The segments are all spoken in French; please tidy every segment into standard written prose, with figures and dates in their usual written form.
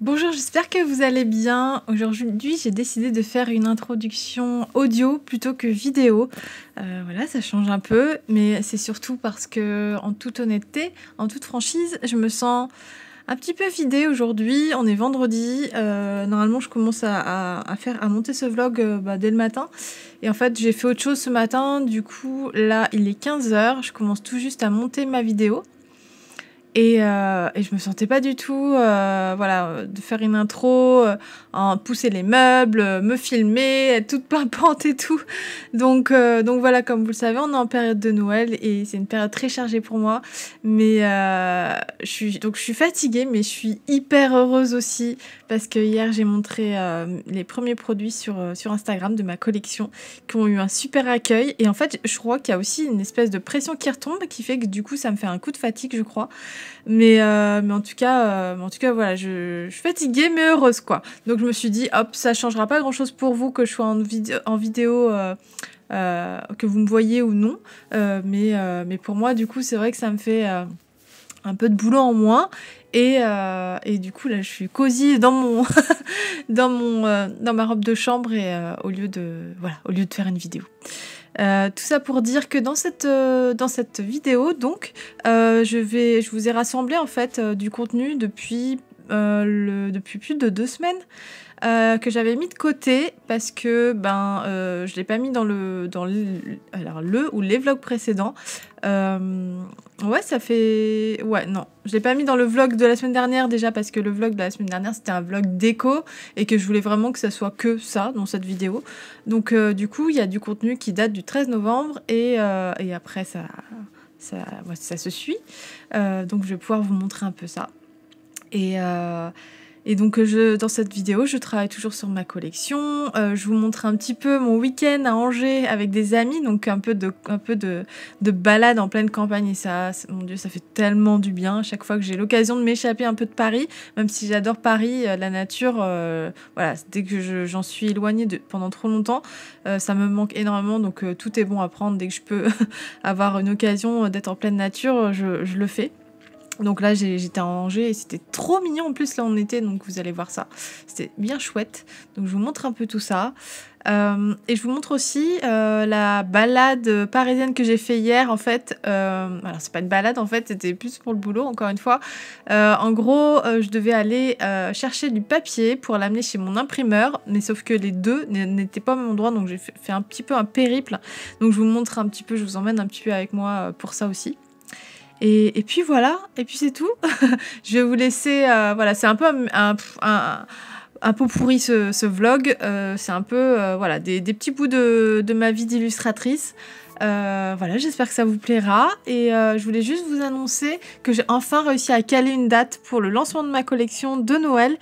Bonjour, j'espère que vous allez bien. Aujourd'hui, j'ai décidé de faire une introduction audio plutôt que vidéo. Voilà, ça change un peu, mais c'est surtout parce que, en toute honnêteté, en toute franchise, je me sens un petit peu vidée aujourd'hui. On est vendredi. Normalement, je commence à monter ce vlog dès le matin. Et en fait, j'ai fait autre chose ce matin. Du coup, là, il est 15 heures. Je commence tout juste à monter ma vidéo. Et je me sentais pas du tout de faire une intro, pousser les meubles, me filmer, être toute pimpante et tout. Donc voilà, comme vous le savez, on est en période de Noël et c'est une période très chargée pour moi. Mais je suis fatiguée, mais je suis hyper heureuse aussi parce que hier j'ai montré les premiers produits sur Instagram de ma collection qui ont eu un super accueil. Et en fait, je crois qu'il y a aussi une espèce de pression qui retombe qui fait que du coup ça me fait un coup de fatigue, je crois. Mais en tout cas, voilà, je suis fatiguée mais heureuse, quoi. Donc je me suis dit, hop, ça changera pas grand-chose pour vous que je sois en vidéo, que vous me voyez ou non. Mais pour moi, du coup, c'est vrai que ça me fait un peu de boulot en moins. Et du coup, là, je suis cosy dans mon, dans ma robe de chambre au lieu de faire une vidéo. Tout ça pour dire que dans cette vidéo, donc, je vous ai rassemblé en fait du contenu depuis plus de 2 semaines que j'avais mis de côté parce que je l'ai pas mis alors le ou les vlogs précédents. Ouais, ça fait... Ouais, non. Je l'ai pas mis dans le vlog de la semaine dernière déjà parce que le vlog de la semaine dernière c'était un vlog déco et que je voulais vraiment que ça soit que ça dans cette vidéo. Donc du coup, il y a du contenu qui date du 13 novembre et après ça se suit. Donc je vais pouvoir vous montrer un peu ça. Et donc dans cette vidéo, je travaille toujours sur ma collection. Je vous montre un petit peu mon week-end à Angers avec des amis, donc un peu de balade en pleine campagne. Et ça, mon Dieu, ça fait tellement du bien. À chaque fois que j'ai l'occasion de m'échapper un peu de Paris, même si j'adore Paris, la nature, voilà, dès que j'en suis éloignée pendant trop longtemps, ça me manque énormément. Donc tout est bon à prendre dès que je peux avoir une occasion d'être en pleine nature, je le fais. Donc là, j'étais à Angers et c'était trop mignon. En plus, là, on était, donc vous allez voir ça. C'était bien chouette. Donc, je vous montre un peu tout ça. Et je vous montre aussi la balade parisienne que j'ai fait hier. En fait, alors c'est pas une balade, en fait, c'était plus pour le boulot, encore une fois. En gros, je devais aller chercher du papier pour l'amener chez mon imprimeur. Mais sauf que les deux n'étaient pas au même endroit. Donc, j'ai fait un petit peu un périple. Donc, je vous montre un petit peu, je vous emmène un petit peu avec moi pour ça aussi. Et puis voilà, et puis c'est tout. Je vais vous laisser, voilà, c'est un peu un pot pourri ce vlog. C'est un peu des petits bouts de ma vie d'illustratrice. Voilà, j'espère que ça vous plaira. Et je voulais juste vous annoncer que j'ai enfin réussi à caler une date pour le lancement de ma collection de Noël.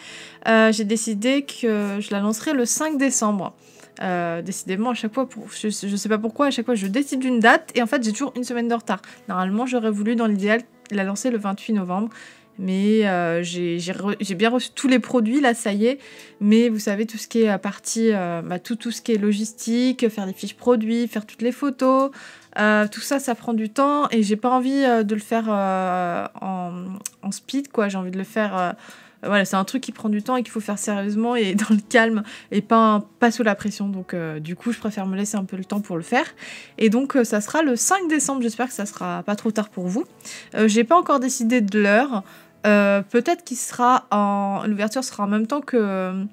J'ai décidé que je la lancerai le 5 décembre. Décidément, à chaque fois, je sais pas pourquoi, à chaque fois je décide d'une date et en fait j'ai toujours une semaine de retard. Normalement, j'aurais voulu dans l'idéal la lancer le 28 novembre, mais j'ai bien reçu tous les produits, là ça y est. Mais vous savez, tout ce qui est partie, tout ce qui est logistique, faire les fiches produits, faire toutes les photos, tout ça, ça prend du temps et j'ai pas envie de le faire en speed, quoi. J'ai envie de le faire. Voilà, c'est un truc qui prend du temps et qu'il faut faire sérieusement et dans le calme et pas sous la pression. Donc du coup, je préfère me laisser un peu le temps pour le faire. Et donc ça sera le 5 décembre, j'espère que ça sera pas trop tard pour vous. J'ai pas encore décidé de l'heure. Peut-être l'ouverture sera en même temps que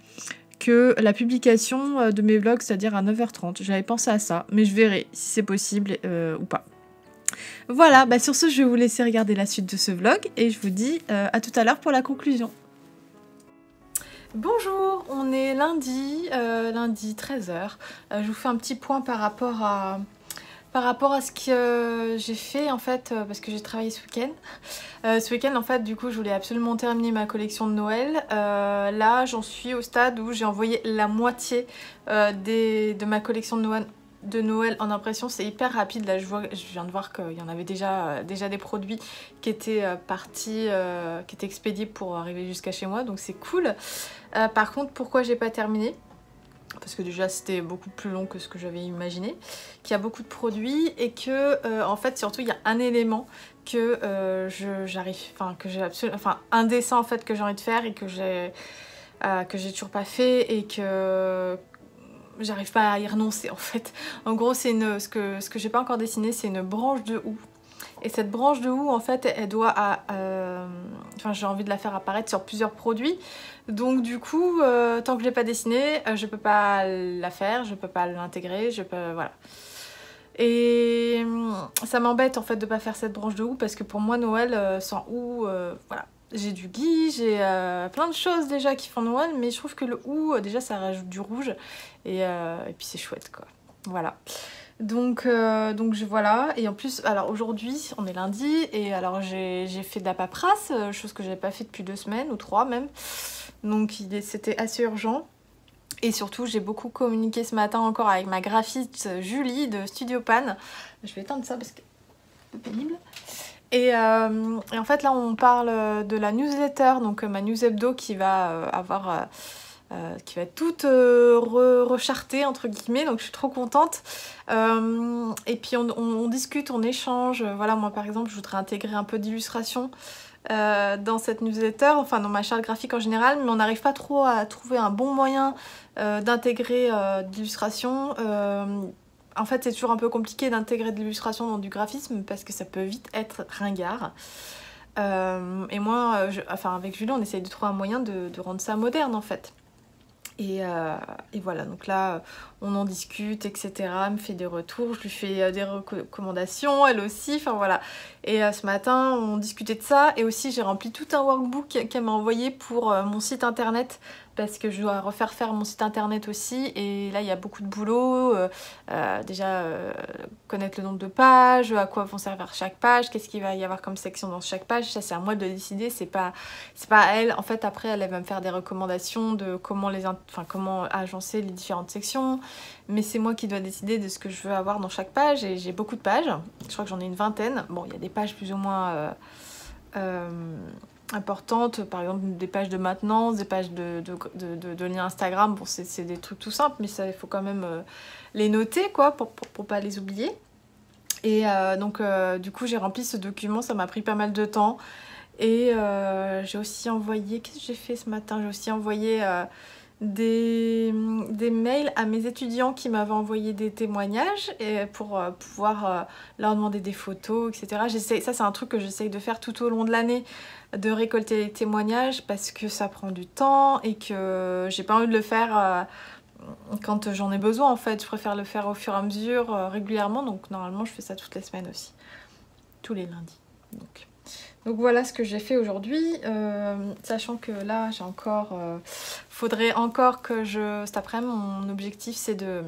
la publication de mes vlogs, c'est-à-dire à 9h30. J'avais pensé à ça, mais je verrai si c'est possible ou pas. Voilà, sur ce, je vais vous laisser regarder la suite de ce vlog et je vous dis à tout à l'heure pour la conclusion. Bonjour, on est lundi 13h. Je vous fais un petit point par rapport à ce que j'ai fait en fait, parce que j'ai travaillé ce week-end. Ce week-end en fait, du coup, je voulais absolument terminer ma collection de Noël. Là, j'en suis au stade où j'ai envoyé la moitié de ma collection de Noël en impression. C'est hyper rapide. Là, je viens de voir qu'il y en avait déjà des produits qui étaient partis, qui étaient expédiés pour arriver jusqu'à chez moi. Donc c'est cool. Par contre, pourquoi j'ai pas terminé ? parce que déjà c'était beaucoup plus long que ce que j'avais imaginé, qu'il y a beaucoup de produits et que en fait surtout il y a un élément que un dessin en fait que j'ai envie de faire et que j'ai toujours pas fait et que j'arrive pas à y renoncer en fait. En gros c'est ce que j'ai pas encore dessiné, c'est une branche de houx. Et cette branche de houx, en fait, elle doit... j'ai envie de la faire apparaître sur plusieurs produits. Donc du coup, tant que je l'ai pas dessinée, je peux pas la faire, je peux pas l'intégrer, voilà. Et ça m'embête en fait de pas faire cette branche de houx parce que pour moi, Noël sans houx, voilà. J'ai du gui, j'ai plein de choses déjà qui font Noël, mais je trouve que le houx, déjà, ça rajoute du rouge. Et puis c'est chouette, quoi. Voilà. Donc voilà, et en plus, alors aujourd'hui, on est lundi, et alors j'ai fait de la paperasse, chose que j'avais pas fait depuis 2 semaines, ou 3 même, donc c'était assez urgent. Et surtout, j'ai beaucoup communiqué ce matin encore avec ma graphiste Julie de Studio Pan. Je vais éteindre ça parce que c'est un peu pénible. Et en fait, là, on parle de la newsletter, donc ma news hebdo qui va qui va être toute rechartée entre guillemets, donc je suis trop contente. Et puis on discute, on échange. Voilà, moi par exemple je voudrais intégrer un peu d'illustration dans cette newsletter, enfin dans ma charte graphique en général, mais on n'arrive pas trop à trouver un bon moyen d'intégrer d'illustration. En fait c'est toujours un peu compliqué d'intégrer de l'illustration dans du graphisme parce que ça peut vite être ringard. Et moi, avec Julie on essaye de trouver un moyen de rendre ça moderne en fait. Et voilà, donc là on en discute, etc. Elle me fait des retours, je lui fais des recommandations, elle aussi, enfin voilà. Et ce matin on discutait de ça, et aussi j'ai rempli tout un workbook qu'elle m'a envoyé pour mon site internet, parce que je dois refaire mon site internet aussi, et là il y a beaucoup de boulot. Déjà connaître le nombre de pages, à quoi vont servir chaque page, qu'est-ce qu'il va y avoir comme section dans chaque page, ça c'est à moi de décider, c'est pas à elle. En fait après elle va me faire des recommandations de comment agencer les différentes sections, mais c'est moi qui dois décider de ce que je veux avoir dans chaque page, et j'ai beaucoup de pages, je crois que j'en ai une vingtaine. Bon, il y a des pages plus ou moins importantes, par exemple des pages de maintenance, des pages de liens Instagram. Bon, c'est des trucs tout simples, mais ça il faut quand même les noter quoi, pour pas les oublier. Et du coup j'ai rempli ce document, ça m'a pris pas mal de temps. Et j'ai aussi envoyé, qu'est-ce que j'ai fait ce matin? J'ai aussi envoyé des mails à mes étudiants qui m'avaient envoyé des témoignages, et pour pouvoir leur demander des photos, etc. Ça c'est un truc que j'essaye de faire tout au long de l'année, de récolter les témoignages, parce que ça prend du temps et que j'ai pas envie de le faire quand j'en ai besoin en fait. Je préfère le faire au fur et à mesure, régulièrement, donc normalement je fais ça toutes les semaines aussi, tous les lundis. Donc voilà ce que j'ai fait aujourd'hui, sachant que là j'ai encore, faudrait encore que cet après-midi, mon objectif c'est de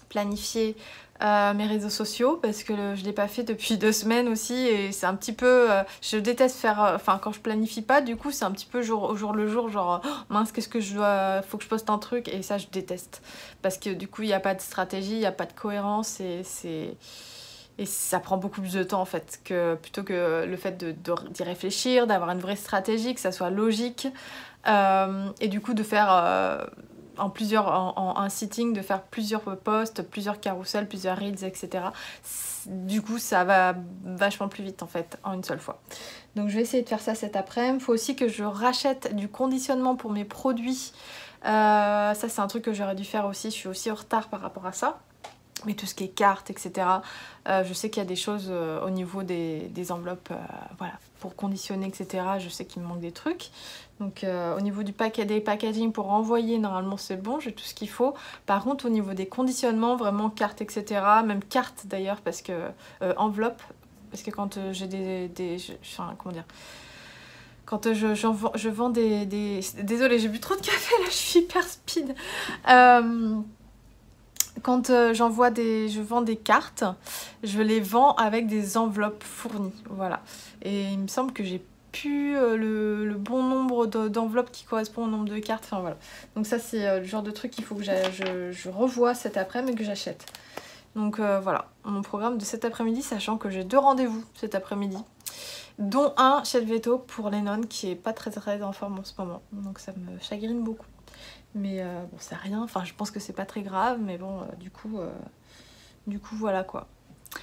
planifier mes réseaux sociaux, parce que je l'ai pas fait depuis 2 semaines aussi, et c'est un petit peu, je déteste faire, quand je planifie pas, du coup c'est un petit peu au jour le jour, genre mince, qu'est-ce que faut que je poste un truc, et ça je déteste, parce que du coup il n'y a pas de stratégie, il n'y a pas de cohérence, et ça prend beaucoup plus de temps en fait, plutôt que le fait d'y réfléchir, d'avoir une vraie stratégie, que ça soit logique, et du coup de faire en un sitting, de faire plusieurs posts, plusieurs carousels, plusieurs reels, etc. Du coup ça va vachement plus vite en fait, en une seule fois. Donc je vais essayer de faire ça cet après-midi. Il faut aussi que je rachète du conditionnement pour mes produits. Ça c'est un truc que j'aurais dû faire aussi, je suis aussi en retard par rapport à ça. Mais tout ce qui est cartes, etc. Je sais qu'il y a des choses au niveau des enveloppes, voilà, pour conditionner, etc. Je sais qu'il me manque des trucs. Donc au niveau des packaging pour envoyer, normalement c'est bon, j'ai tout ce qu'il faut. Par contre au niveau des conditionnements, vraiment cartes, etc. Même cartes d'ailleurs, parce que enveloppe, parce que quand j'ai comment dire, quand je vends désolée, j'ai bu trop de café là, je suis hyper speed. Quand je vends des cartes, je les vends avec des enveloppes fournies, voilà. Et il me semble que j'ai plus le bon nombre d'enveloppes qui correspond au nombre de cartes, enfin voilà. Donc ça c'est le genre de truc qu'il faut que je revoie cet après-midi et que j'achète. Donc voilà, mon programme de cet après-midi, sachant que j'ai 2 rendez-vous cet après-midi. dont un chez Veto pour Lennon qui est pas très en forme en ce moment, donc ça me chagrine beaucoup. Mais bon, c'est rien, enfin je pense que c'est pas très grave, mais bon, du coup voilà quoi.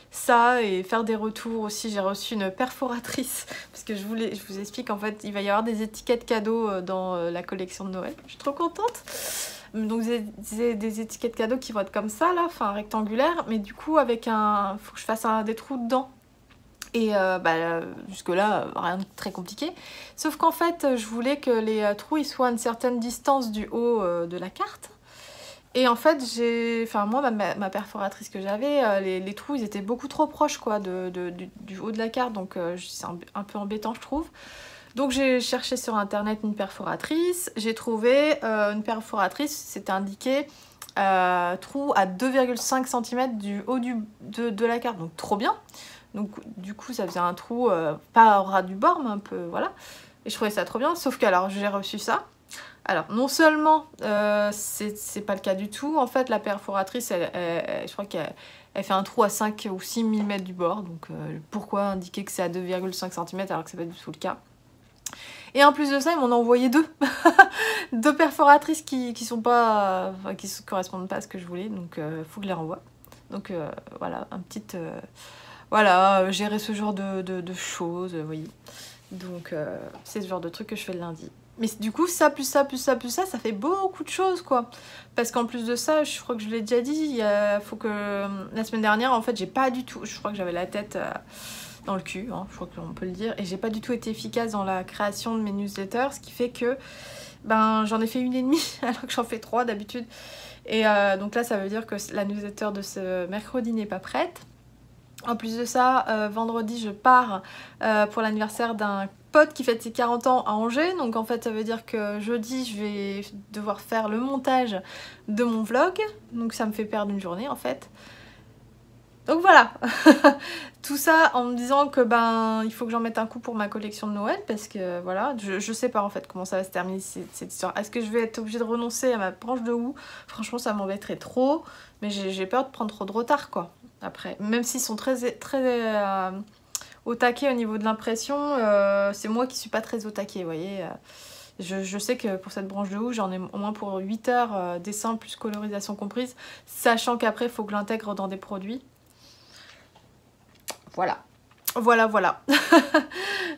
Ça, et faire des retours aussi, j'ai reçu une perforatrice, parce que je vous explique, en fait, il va y avoir des étiquettes cadeaux dans la collection de Noël, je suis trop contente. Donc des étiquettes cadeaux qui vont être comme ça, là, enfin rectangulaires, mais du coup avec un... faut que je fasse des trous dedans. Et jusque là, rien de très compliqué. Sauf qu'en fait, je voulais que les trous ils soient à une certaine distance du haut de la carte. Et en fait, moi, ma perforatrice que j'avais, les trous, ils étaient beaucoup trop proches, quoi, du haut de la carte. Donc, c'est un peu embêtant, je trouve. Donc, j'ai cherché sur Internet une perforatrice. J'ai trouvé une perforatrice, c'était indiqué trou à 2,5 cm du haut de la carte. Donc, trop bien. Donc, du coup, ça faisait un trou, pas au ras du bord, mais un peu, voilà. Et je trouvais ça trop bien. Sauf que, alors, j'ai reçu ça. Alors, non seulement c'est pas le cas du tout, en fait la perforatrice, je crois qu'elle fait un trou à 5 ou 6 mm du bord, donc pourquoi indiquer que c'est à 2,5 cm alors que c'est pas du tout le cas. Et en plus de ça, ils m'en ont envoyé deux, deux perforatrices qui sont pas, qui correspondent pas à ce que je voulais, donc faut que je les renvoie. Donc voilà, voilà, gérer ce genre de choses, vous voyez. Donc c'est ce genre de truc que je fais le lundi. Mais du coup, ça, plus ça, plus ça, plus ça fait beaucoup de choses, quoi. Parce qu'en plus de ça, je crois que je l'ai déjà dit, faut que... La semaine dernière, en fait, j'ai pas du tout... Je crois que j'avais la tête dans le cul, hein, je crois qu'on peut le dire. Et j'ai pas du tout été efficace dans la création de mes newsletters, ce qui fait que j'en ai fait 1,5, alors que j'en fais 3 d'habitude. Et donc là, ça veut dire que la newsletter de ce mercredi n'est pas prête. En plus de ça, vendredi, je pars pour l'anniversaire d'un pote qui fête ses 40 ans à Angers. Donc en fait, ça veut dire que jeudi, je vais devoir faire le montage de mon vlog. Donc ça me fait perdre une journée en fait. Donc voilà. Tout ça en me disant que il faut que j'en mette un coup pour ma collection de Noël. Parce que voilà, je sais pas en fait comment ça va se terminer cette histoire. Est-ce que je vais être obligée de renoncer à ma branche de houx? Franchement, ça m'embêterait trop. Mais j'ai peur de prendre trop de retard quoi. Après, même s'ils sont très au taquet au niveau de l'impression, c'est moi qui suis pas très au taquet, vous voyez. Je sais que pour cette branche de houx, j'en ai au moins pour 8 heures dessin plus colorisation comprise, sachant qu'après, il faut que je l'intègre dans des produits. Voilà. Voilà.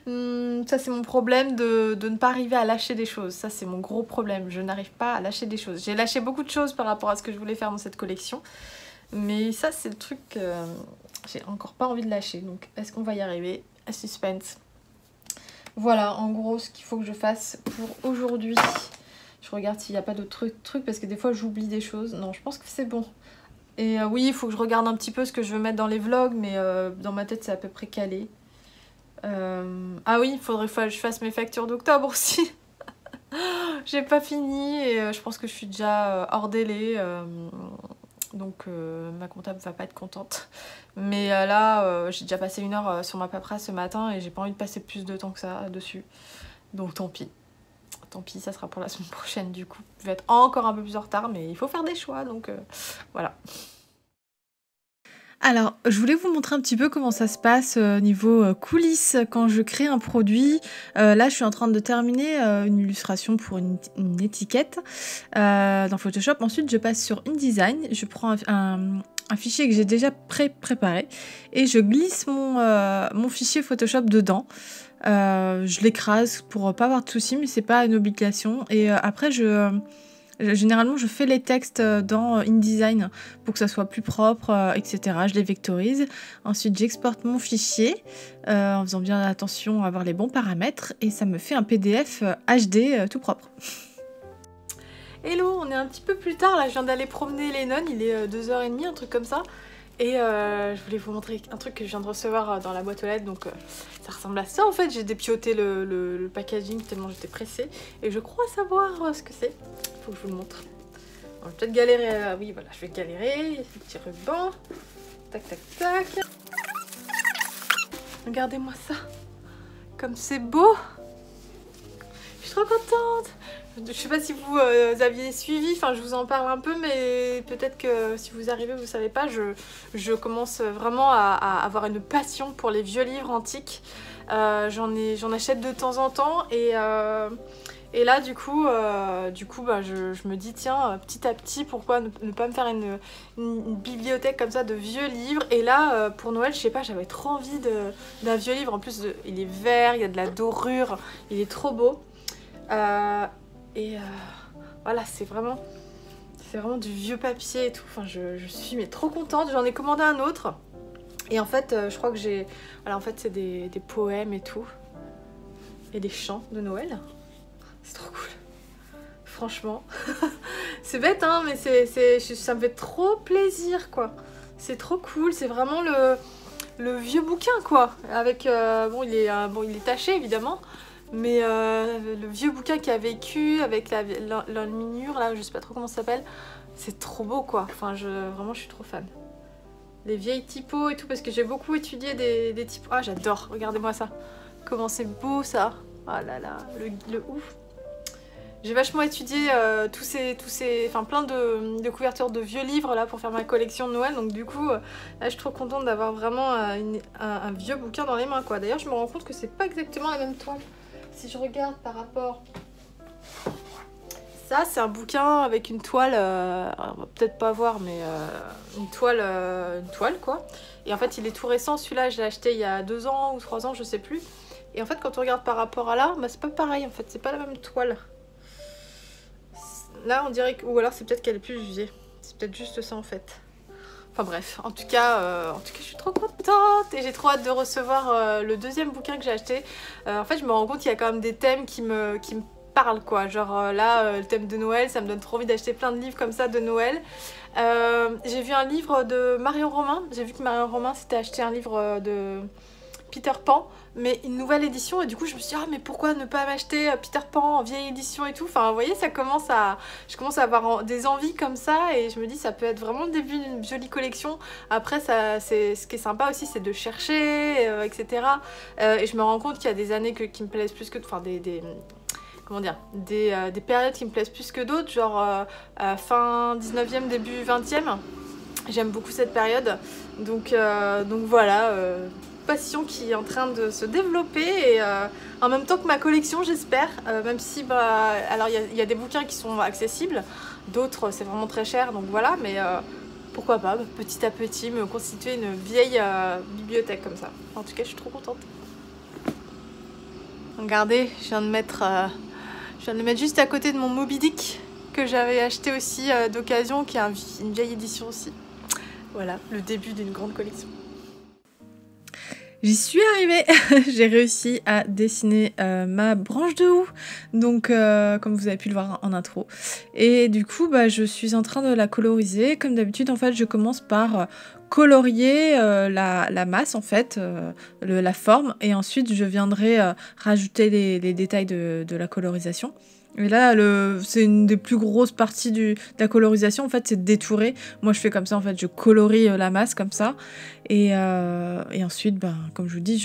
Ça, c'est mon problème de ne pas arriver à lâcher des choses. Ça, c'est mon gros problème. Je n'arrive pas à lâcher des choses. J'ai lâché beaucoup de choses par rapport à ce que je voulais faire dans cette collection. Mais ça, c'est le truc que j'ai encore pas envie de lâcher. Donc, est-ce qu'on va y arriver? À suspense. Voilà, en gros, ce qu'il faut que je fasse pour aujourd'hui. Je regarde s'il n'y a pas d'autres trucs parce que des fois, j'oublie des choses. Non, je pense que c'est bon. Et oui, il faut que je regarde un petit peu ce que je veux mettre dans les vlogs, mais dans ma tête, c'est à peu près calé. Ah oui, il faudrait que je fasse mes factures d'octobre aussi. J'ai pas fini et je pense que je suis déjà hors délai. Donc ma comptable va pas être contente. Mais là, j'ai déjà passé 1 heure sur ma paperasse ce matin et j'ai pas envie de passer plus de temps que ça dessus. Donc tant pis. Tant pis, ça sera pour la semaine prochaine du coup. Je vais être encore un peu plus en retard, mais il faut faire des choix, donc voilà. Alors, je voulais vous montrer un petit peu comment ça se passe niveau coulisses quand je crée un produit. Là, je suis en train de terminer une illustration pour une étiquette dans Photoshop. Ensuite, je passe sur InDesign. Je prends un fichier que j'ai déjà préparé et je glisse mon fichier Photoshop dedans. Je l'écrase pour pas avoir de soucis, mais c'est pas une obligation. Et après, généralement, je fais les textes dans InDesign pour que ça soit plus propre, etc. Je les vectorise. Ensuite, j'exporte mon fichier en faisant bien attention à avoir les bons paramètres et ça me fait un PDF HD tout propre. Hello, on est un petit peu plus tard là, je viens d'aller promener Lennon, il est 2h30, un truc comme ça. Et je voulais vous montrer un truc que je viens de recevoir dans la boîte aux lettres, donc ça ressemble à ça en fait. J'ai dépioté le packaging tellement j'étais pressée et je crois savoir ce que c'est. Faut que je vous le montre. On va peut-être galérer, oui voilà, je vais galérer, petit ruban, tac tac tac. Regardez-moi ça, comme c'est beau. Je suis trop contente. Je sais pas si vous aviez suivi, enfin je vous en parle un peu, mais peut-être que si vous arrivez, vous savez pas, je commence vraiment à avoir une passion pour les vieux livres antiques. J'en achète de temps en temps et là du coup bah, je me dis tiens petit à petit pourquoi ne pas me faire une bibliothèque comme ça de vieux livres. Et là pour Noël je sais pas, j'avais trop envie d'un vieux livre. En plus il est vert, il y a de la dorure, il est trop beau. Voilà, c'est vraiment du vieux papier et tout. Enfin je suis mais trop contente. J'en ai commandé un autre. Et en fait je crois que j'ai... Voilà, en fait c'est des poèmes et tout. Et des chants de Noël. C'est trop cool. Franchement. C'est bête hein, mais ça me fait trop plaisir quoi. C'est trop cool, c'est vraiment le vieux bouquin quoi. Avec, bon il est taché évidemment. Mais le vieux bouquin qui a vécu avec l'enluminure là, je sais pas trop comment ça s'appelle. C'est trop beau quoi. Enfin vraiment je suis trop fan. Les vieilles typos et tout, parce que j'ai beaucoup étudié des typos. Ah j'adore, regardez-moi ça. Comment c'est beau ça. Oh là là, le ouf. J'ai vachement étudié enfin plein de couvertures de vieux livres là pour faire ma collection de Noël. Donc du coup, là je suis trop contente d'avoir vraiment un vieux bouquin dans les mains quoi. D'ailleurs je me rends compte que c'est pas exactement la même toile. Si je regarde par rapport... Ça c'est un bouquin avec une toile, on va peut-être pas voir mais une toile quoi. Et en fait il est tout récent, celui-là je l'ai acheté il y a 2 ans ou 3 ans, je sais plus. Et en fait quand on regarde par rapport à là, bah, c'est pas pareil en fait, c'est pas la même toile. Là on dirait que... Ou alors c'est peut-être qu'elle est plus usée. C'est peut-être juste ça en fait. Enfin bref, en tout cas je suis trop contente. Et j'ai trop hâte de recevoir le deuxième bouquin que j'ai acheté. En fait je me rends compte qu'il y a quand même des thèmes qui me parlent quoi. Genre là le thème de Noël, ça me donne trop envie d'acheter plein de livres comme ça de Noël. J'ai vu un livre de Marion Romain. J'ai vu que Marion Romain s'était acheté un livre de Peter Pan, mais une nouvelle édition. Et du coup je me suis dit ah mais pourquoi ne pas m'acheter Peter Pan en vieille édition et tout. Enfin vous voyez, je commence à avoir des envies comme ça. Et je me dis ça peut être vraiment le début d'une jolie collection. Après ce qui est sympa aussi c'est de chercher etc. Et je me rends compte qu'il y a des années qui me plaisent plus que... Enfin comment dire, des périodes qui me plaisent plus que d'autres, genre fin 19e, début 20e. J'aime beaucoup cette période. Donc voilà, passion qui est en train de se développer et en même temps que ma collection j'espère. Même si bah, alors il y a des bouquins qui sont accessibles, d'autres c'est vraiment très cher, donc voilà, mais pourquoi pas petit à petit me constituer une vieille bibliothèque comme ça. En tout cas je suis trop contente. Regardez, je viens de le mettre juste à côté de mon Moby Dick que j'avais acheté aussi d'occasion, qui est une vieille édition aussi. Voilà, le début d'une grande collection. J'y suis arrivée. J'ai réussi à dessiner ma branche de houx, donc comme vous avez pu le voir en intro. Et du coup, bah, je suis en train de la coloriser. Comme d'habitude, en fait, je commence par colorier la masse, en fait, la forme, et ensuite je viendrai rajouter les détails de la colorisation. Et là, c'est une des plus grosses parties de la colorisation, en fait, c'est de détourer. Moi, je fais comme ça, en fait, je colorie la masse comme ça. Et ensuite, ben, comme je vous dis,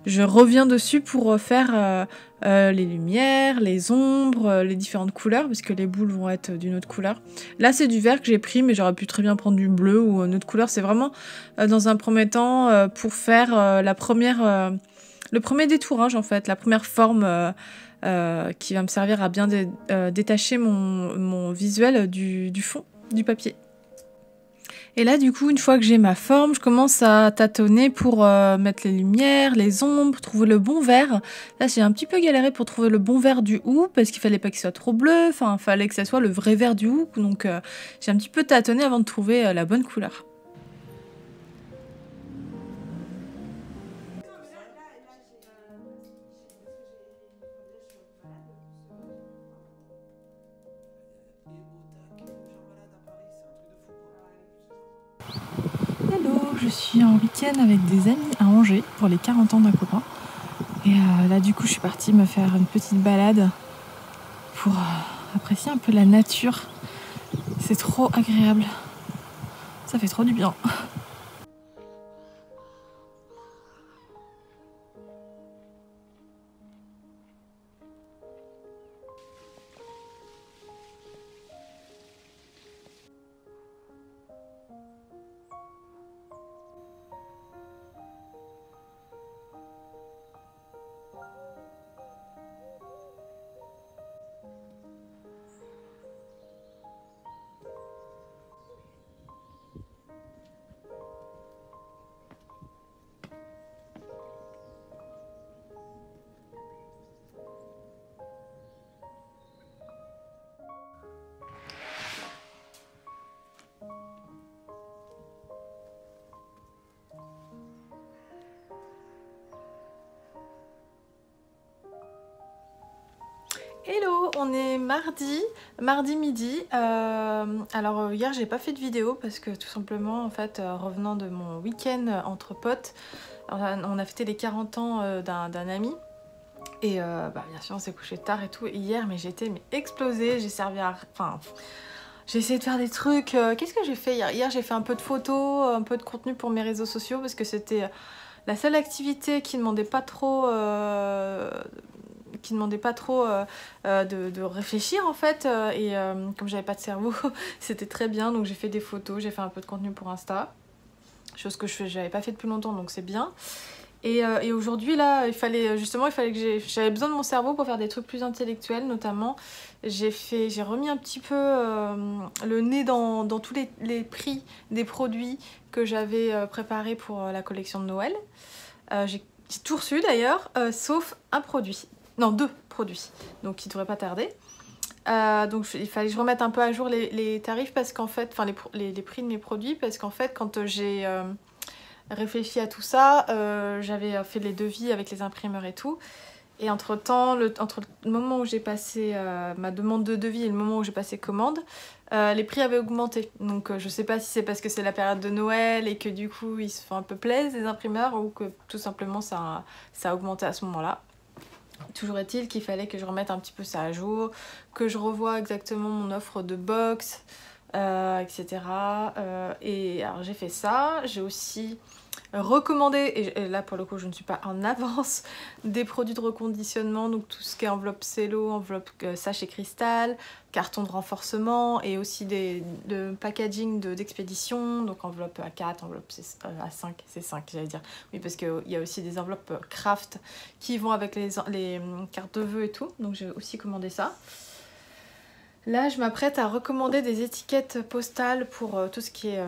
je reviens dessus pour faire les lumières, les ombres, les différentes couleurs, parce que les boules vont être d'une autre couleur. Là, c'est du vert que j'ai pris, mais j'aurais pu très bien prendre du bleu ou une autre couleur. C'est vraiment, dans un premier temps, pour faire le premier détourage, en fait, la première forme... qui va me servir à bien détacher mon visuel du fond du papier. Et là, du coup, une fois que j'ai ma forme, je commence à tâtonner pour mettre les lumières, les ombres, trouver le bon vert. Là, j'ai un petit peu galéré pour trouver le bon vert du houx, parce qu'il fallait pas qu'il soit trop bleu, enfin, il fallait que ça soit le vrai vert du houx, donc j'ai un petit peu tâtonné avant de trouver la bonne couleur. Hello, je suis en week-end avec des amis à Angers pour les 40 ans d'un copain. Et là du coup je suis partie me faire une petite balade pour apprécier un peu la nature. C'est trop agréable. Ça fait trop du bien. Hello, on est mardi midi. Alors hier j'ai pas fait de vidéo parce que tout simplement en fait revenant de mon week-end entre potes, on a fêté les 40 ans d'un ami et bien sûr on s'est couché tard et tout. Et hier mais j'étais explosée, j'ai servi à... Enfin, j'ai essayé de faire des trucs. Qu'est-ce que j'ai fait hier? Hier j'ai fait un peu de photos, un peu de contenu pour mes réseaux sociaux parce que c'était la seule activité qui demandait pas trop de réfléchir en fait et comme j'avais pas de cerveau c'était très bien, donc j'ai fait des photos, j'ai fait un peu de contenu pour Insta, chose que j'avais pas fait depuis longtemps, donc c'est bien. Et aujourd'hui là il fallait que j'avais besoin de mon cerveau pour faire des trucs plus intellectuels, notamment j'ai remis un petit peu le nez dans tous les prix des produits que j'avais préparés pour la collection de Noël. J'ai tout reçu d'ailleurs, sauf un produit. Non, 2 produits, donc qui ne devraient pas tarder. Donc il fallait que je remette un peu à jour les tarifs parce qu'en fait, enfin les prix de mes produits, parce qu'en fait quand j'ai réfléchi à tout ça, j'avais fait les devis avec les imprimeurs et tout. Et entre-temps, entre le moment où j'ai passé ma demande de devis et le moment où j'ai passé commande, les prix avaient augmenté. Donc je sais pas si c'est parce que c'est la période de Noël et que du coup ils se font un peu plaisir les imprimeurs, ou que tout simplement ça a augmenté à ce moment-là. Toujours est-il qu'il fallait que je remette un petit peu ça à jour, que je revoie exactement mon offre de box, etc. Et alors j'ai fait ça, j'ai aussi recommandé, et là pour le coup je ne suis pas en avance, des produits de reconditionnement, donc tout ce qui est enveloppe cello, enveloppe sachet cristal, carton de renforcement, et aussi de packaging d'expédition, donc enveloppe A4, enveloppe A5, C5 j'allais dire, oui parce qu'il y a aussi des enveloppes craft qui vont avec les cartes de vœux et tout, donc j'ai aussi commandé ça. Là je m'apprête à recommander des étiquettes postales pour tout ce qui est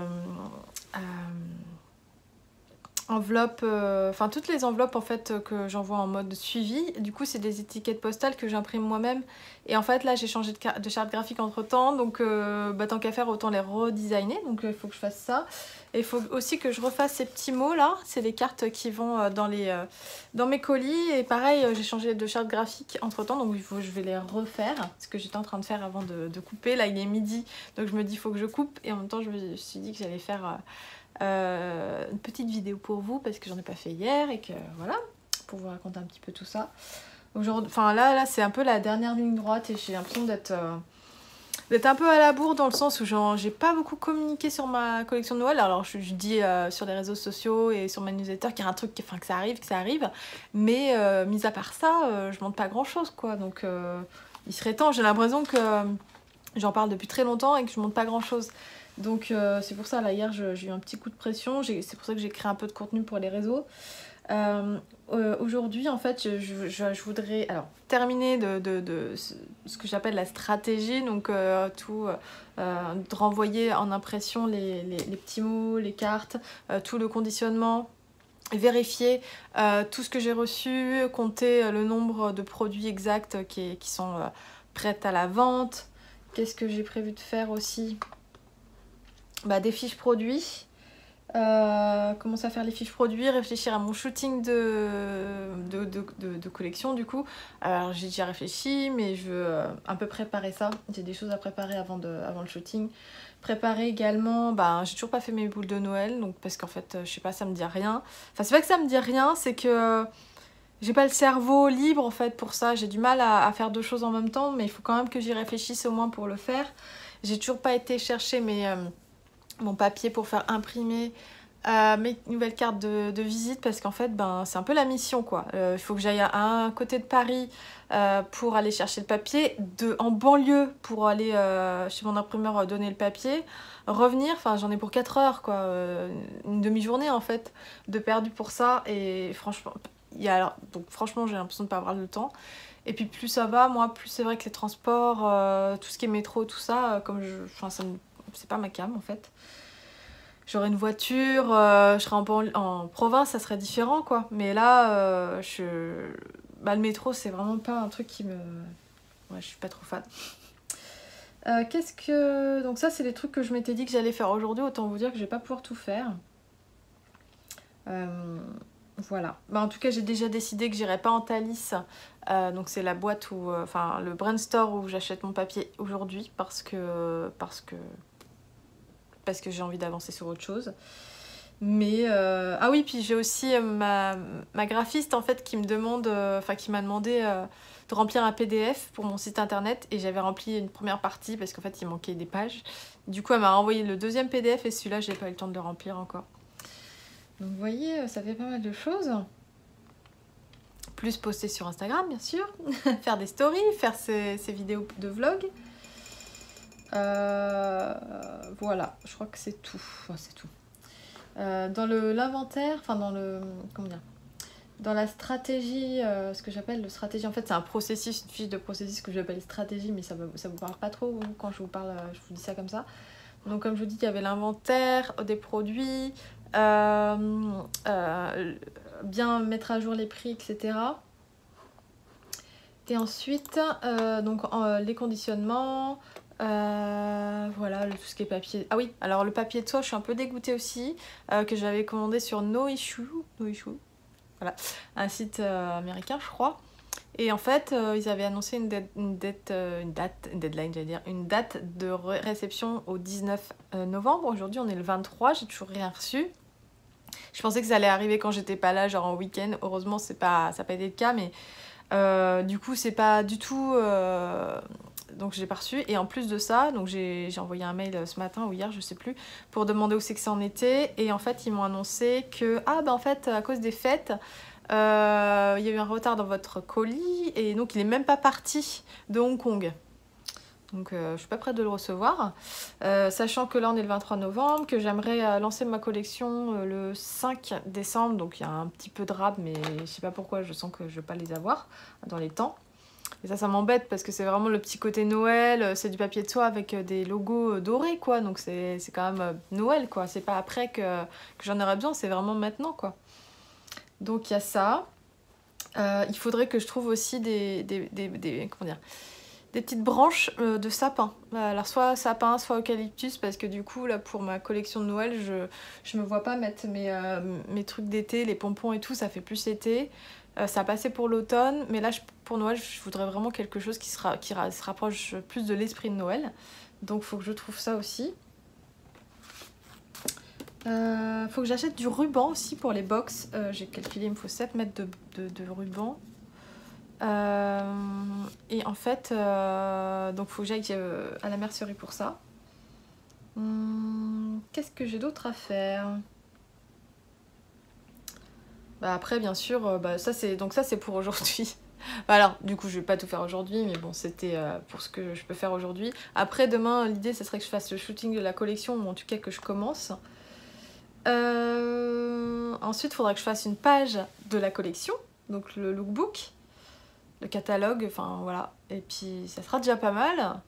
enveloppes, enfin toutes les enveloppes en fait que j'envoie en mode suivi. Du coup c'est des étiquettes postales que j'imprime moi-même, et en fait là j'ai changé de charte graphique entre temps, donc tant qu'à faire autant les redesigner, donc il faut que je fasse ça. Et il faut aussi que je refasse ces petits mots là, c'est les cartes qui vont dans mes colis, et pareil j'ai changé de charte graphique entre temps, donc je vais les refaire, ce que j'étais en train de faire avant de couper. Là il est midi, donc je me dis il faut que je coupe, et en même temps je me suis dit que j'allais faire une petite vidéo pour vous parce que j'en ai pas fait hier, et que voilà, pour vous raconter un petit peu tout ça. Aujourd'hui, enfin là c'est un peu la dernière ligne droite, et j'ai l'impression d'être un peu à la bourre, dans le sens où j'ai pas beaucoup communiqué sur ma collection de Noël. Alors je dis sur les réseaux sociaux et sur ma newsletter qu'il y a un truc, enfin que ça arrive, mais mis à part ça, je montre pas grand chose quoi, donc il serait temps. J'ai l'impression que j'en parle depuis très longtemps et que je montre pas grand chose. Donc c'est pour ça, là hier j'ai eu un petit coup de pression, c'est pour ça que j'ai créé un peu de contenu pour les réseaux. Aujourd'hui en fait je voudrais alors terminer de ce que j'appelle la stratégie, donc de renvoyer en impression les petits mots, les cartes, tout le conditionnement, vérifier tout ce que j'ai reçu, compter le nombre de produits exacts qui sont prêts à la vente. Qu'est-ce que j'ai prévu de faire aussi? Des fiches produits, commencer à faire les fiches produits, réfléchir à mon shooting de collection du coup. Alors j'ai déjà réfléchi, mais je veux un peu préparer ça, j'ai des choses à préparer avant le shooting. Préparer également, j'ai toujours pas fait mes boules de Noël, donc parce qu'en fait je sais pas, ça me dit rien. Enfin c'est pas que ça me dit rien, c'est que j'ai pas le cerveau libre en fait pour ça, j'ai du mal à faire deux choses en même temps, mais il faut quand même que j'y réfléchisse au moins pour le faire. J'ai toujours pas été chercher mon papier pour faire imprimer mes nouvelles cartes de visite, parce qu'en fait c'est un peu la mission quoi. Il faut que j'aille à un côté de Paris pour aller chercher le papier, en banlieue pour aller chez mon imprimeur donner le papier, revenir, enfin j'en ai pour 4 heures quoi, une demi-journée en fait de perdu pour ça, et franchement donc franchement j'ai l'impression de pas avoir le temps. Et puis plus ça va, moi plus c'est vrai que les transports, tout ce qui est métro, tout ça, c'est pas ma came en fait. J'aurais une voiture, je serais en province, ça serait différent quoi. Mais là, le métro c'est vraiment pas un truc qui me... Ouais, je suis pas trop fan. Donc ça c'est des trucs que je m'étais dit que j'allais faire aujourd'hui, autant vous dire que je vais pas pouvoir tout faire. Voilà. Bah, en tout cas, j'ai déjà décidé que j'irai pas en Thalys. Donc c'est la boîte où... Enfin, le Brand Store où j'achète mon papier aujourd'hui parce que j'ai envie d'avancer sur autre chose. Mais... Ah oui, puis j'ai aussi ma graphiste, en fait, qui me demande... Enfin, qui m'a demandé de remplir un PDF pour mon site internet. Et j'avais rempli une première partie parce qu'en fait, il manquait des pages. Du coup, elle m'a renvoyé le deuxième PDF et celui-là, j'ai pas eu le temps de le remplir encore. Donc vous voyez, ça fait pas mal de choses. Plus poster sur Instagram, bien sûr. Faire des stories, faire ces vidéos de vlog. Voilà, je crois que c'est tout. Enfin, c'est tout. Dans l'inventaire, enfin dans le... Comment dire, dans la stratégie, ce que j'appelle le stratégie, en fait c'est un processus, une fiche de processus que j'appelle stratégie, mais ça vous parle pas trop quand je vous parle, je vous dis ça comme ça. Donc comme je vous dis, il y avait l'inventaire des produits, bien mettre à jour les prix, etc. Et ensuite, donc les conditionnements, voilà, tout ce qui est papier. Ah oui, alors le papier de soie, je suis un peu dégoûtée aussi, que j'avais commandé sur No Issue, voilà, un site américain, je crois. Et en fait, ils avaient annoncé une date de réception au 19 novembre. Aujourd'hui, on est le 23, j'ai toujours rien reçu. Je pensais que ça allait arriver quand j'étais pas là, genre en week-end. Heureusement, ça n'a pas été le cas, mais du coup, c'est pas du tout... Donc, j'ai pas reçu. Et en plus de ça, donc j'ai envoyé un mail ce matin ou hier, je sais plus, pour demander où c'est que ça en était. Et en fait, ils m'ont annoncé que, en fait, à cause des fêtes... il y a eu un retard dans votre colis et donc il est même pas parti de Hong Kong. Donc je suis pas prête de le recevoir. Sachant que là on est le 23 novembre, que j'aimerais lancer ma collection le 5 décembre. Donc il y a un petit peu de rab, mais je sais pas pourquoi, je sens que je vais pas les avoir dans les temps. Et ça m'embête parce que c'est vraiment le petit côté Noël, c'est du papier de soie avec des logos dorés quoi. Donc c'est quand même Noël quoi. C'est pas après que j'en aurai besoin, c'est vraiment maintenant quoi. Donc il y a ça. Il faudrait que je trouve aussi comment dire, des petites branches de sapin. Alors soit sapin, soit eucalyptus, parce que du coup, là, pour ma collection de Noël, je me vois pas mettre mes trucs d'été, les pompons et tout, ça fait plus été. Ça a passé pour l'automne, mais là, pour Noël, je voudrais vraiment quelque chose qui se rapproche plus de l'esprit de Noël. Donc, il faut que je trouve ça aussi. Faut que j'achète du ruban aussi pour les box. J'ai calculé, il me faut 7 mètres de ruban. Et en fait, donc faut que j'aille à la mercerie pour ça. Qu'est-ce que j'ai d'autre à faire? Après, bien sûr, ça c'est pour aujourd'hui. Alors, du coup, je vais pas tout faire aujourd'hui, mais bon, c'était pour ce que je peux faire aujourd'hui. Après, demain, l'idée, ce serait que je fasse le shooting de la collection, ou en tout cas que je commence. Ensuite, il faudra que je fasse une page de la collection, donc le lookbook, le catalogue, enfin voilà. Et puis, ça sera déjà pas mal.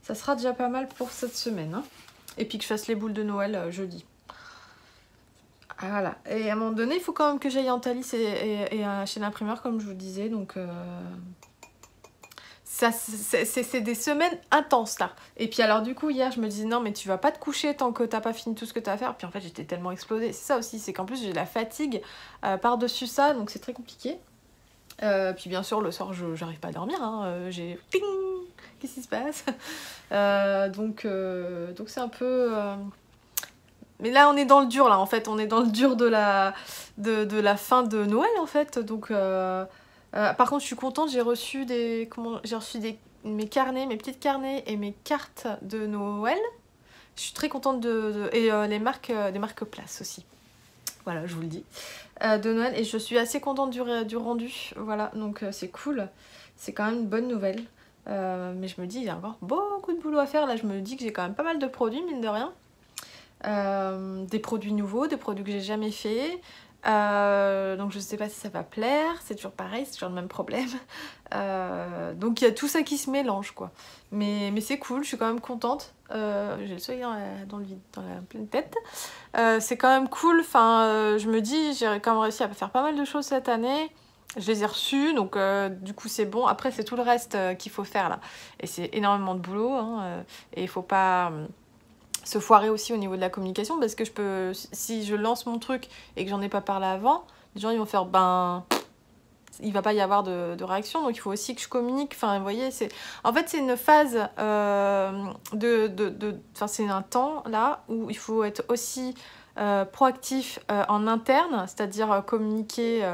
Ça sera déjà pas mal pour cette semaine. Hein. Et puis que je fasse les boules de Noël jeudi. Voilà. Et à un moment donné, il faut quand même que j'aille en Thalys et chez l'imprimeur, comme je vous disais. Donc, c'est des semaines intenses, là. Et puis alors, du coup, hier, je me disais, non, mais tu vas pas te coucher tant que t'as pas fini tout ce que t'as à faire. Puis en fait, j'étais tellement explosée. C'est ça aussi, c'est qu'en plus, j'ai de la fatigue par-dessus ça. Donc, c'est très compliqué. Puis bien sûr, le soir, j'arrive pas à dormir. Hein. J'ai... Ping! Qu'est-ce qui se passe? Donc c'est un peu... Mais là, on est dans le dur, là, en fait. On est dans le dur de la fin de Noël, en fait. Donc, par contre, je suis contente. J'ai reçu mes carnets, mes petits carnets et mes cartes de Noël. Je suis très contente et des marques Place aussi. Voilà, je vous le dis. De Noël. Et je suis assez contente du rendu. Voilà, donc c'est cool. C'est quand même une bonne nouvelle. Mais je me dis, il y a encore beaucoup de boulot à faire. Là, je me dis que j'ai quand même pas mal de produits, mine de rien. Des produits nouveaux, des produits que j'ai jamais fait. Donc je sais pas si ça va plaire, c'est toujours pareil, c'est toujours le même problème. Donc il y a tout ça qui se mélange quoi. Mais c'est cool, je suis quand même contente. J'ai le soleil dans la pleine tête. C'est quand même cool, enfin je me dis j'ai quand même réussi à faire pas mal de choses cette année. Je les ai reçus, donc du coup c'est bon. Après c'est tout le reste qu'il faut faire là. Et c'est énormément de boulot, hein, et il faut pas... se foirer aussi au niveau de la communication parce que si je lance mon truc et que j'en ai pas parlé avant, les gens ils vont faire ben il va pas y avoir de réaction, donc il faut aussi que je communique. Enfin, vous voyez, en fait, c'est une phase enfin, c'est un temps là où il faut être aussi proactif en interne, c'est-à-dire communiquer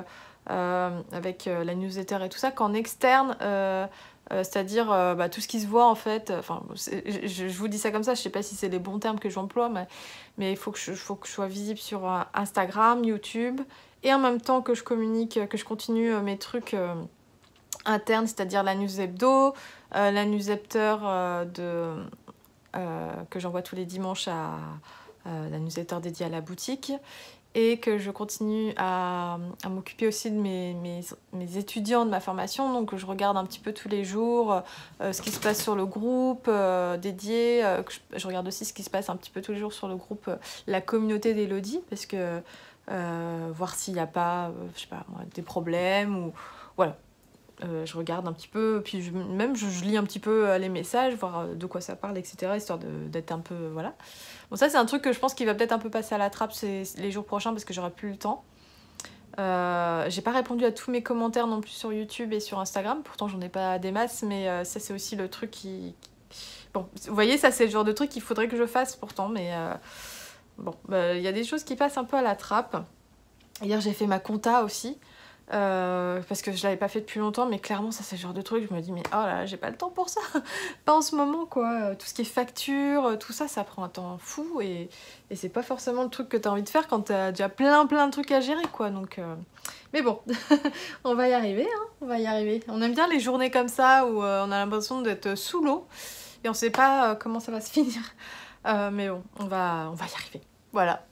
avec la newsletter et tout ça, qu'en externe. C'est-à-dire bah, tout ce qui se voit en fait, enfin, je vous dis ça comme ça, je sais pas si c'est les bons termes que j'emploie, mais il faut que je sois visible sur Instagram, YouTube, et en même temps que je communique, que je continue mes trucs internes, c'est-à-dire la news hebdo, la newsletter que j'envoie tous les dimanches la newsletter dédiée à la boutique, et que je continue à m'occuper aussi de mes étudiants de ma formation, donc je regarde un petit peu tous les jours ce qui se passe sur le groupe dédié, je regarde aussi ce qui se passe un petit peu tous les jours sur le groupe la communauté d'Elodie, parce que voir s'il n'y a pas je sais pas moi, des problèmes ou voilà. Je regarde un petit peu, puis je lis un petit peu les messages, voir de quoi ça parle, etc. Histoire d'être un peu... Voilà. Bon, ça, c'est un truc que je pense qu'il va peut-être un peu passer à la trappe les jours prochains parce que j'aurai plus le temps. J'ai pas répondu à tous mes commentaires non plus sur YouTube et sur Instagram. Pourtant, j'en ai pas des masses, mais ça, c'est aussi le truc qui... Bon, vous voyez, ça, c'est le genre de truc qu'il faudrait que je fasse pourtant, mais... Bon, y a des choses qui passent un peu à la trappe. Hier, j'ai fait ma compta aussi. Parce que je l'avais pas fait depuis longtemps, mais clairement ça c'est le genre de truc, je me dis mais oh là là, j'ai pas le temps pour ça, pas en ce moment quoi, tout ce qui est facture, tout ça, ça prend un temps fou et c'est pas forcément le truc que t'as envie de faire quand t'as déjà plein de trucs à gérer quoi, donc mais bon, on va y arriver, hein, on va y arriver. On aime bien les journées comme ça où on a l'impression d'être sous l'eau et on sait pas comment ça va se finir, mais bon, on va y arriver, voilà.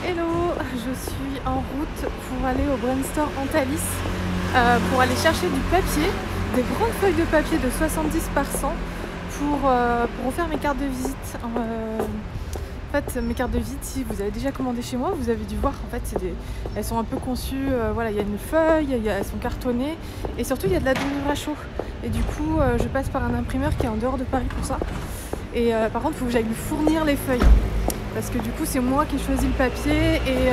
Hello, je suis en route pour aller au Brandstore Antalis pour aller chercher du papier, des grandes feuilles de papier de 70 par 100 pour refaire mes cartes de visite. En fait, mes cartes de visite, si vous avez déjà commandé chez moi, vous avez dû voir, en fait, elles sont un peu conçues, voilà, il y a une feuille, elles sont cartonnées et surtout il y a de la dorure à chaud. Et du coup, je passe par un imprimeur qui est en dehors de Paris pour ça. Et par contre, il faut que j'aille lui fournir les feuilles. Parce que du coup c'est moi qui ai choisi le papier et